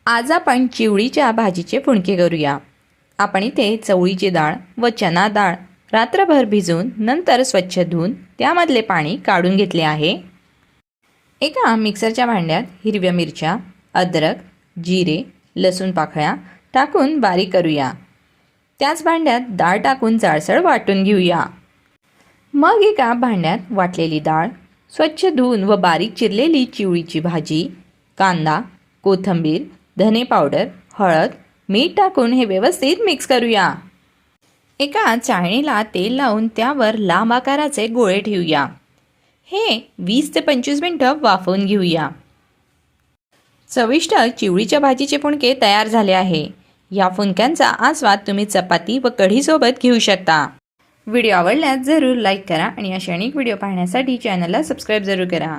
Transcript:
आज आपण चिवळीच्या भाजीचे फुणके करूया। आपण इथे चवळीची डाळ व चना डाळ रात्रभर भिजवून नंतर स्वच्छ धुवून त्यामधले पाणी काढून घेतले आहे। एका मिक्सरच्या भांड्यात हिरव्या मिरच्या, अद्रक, जिरे, लसूण पाकळ्या टाकून बारीक करूया। त्याच भांड्यात डाळ टाकून जाडसर वाटून घेऊया। मग एका भांड्यात वाटलेली डाळ, स्वच्छ धुवून व बारीक चिरलेली चिवळीची भाजी, कांदा, कोथिंबीर, धने पावडर, हळद, मीठ टाकून हे व्यवस्थित मिक्स करूया। एका चाळणीला तेल लावून त्यावर लांब आकाराचे गोळे ठेवूया। हे 20 ते 25 मिनिटं वाफवून घेऊया। चविष्ट चिवळीच्या भाजीचे फुणके तयार झाले आहे। या फुणक्यांचा आस्वाद तुम्ही चपाती व कढीसोबत घेऊ शकता। व्हिडिओ आवडल्यास जरूर लाईक करा आणि अशा अनेक व्हिडिओ पाहण्यासाठी चॅनलला सबस्क्राईब जरूर करा।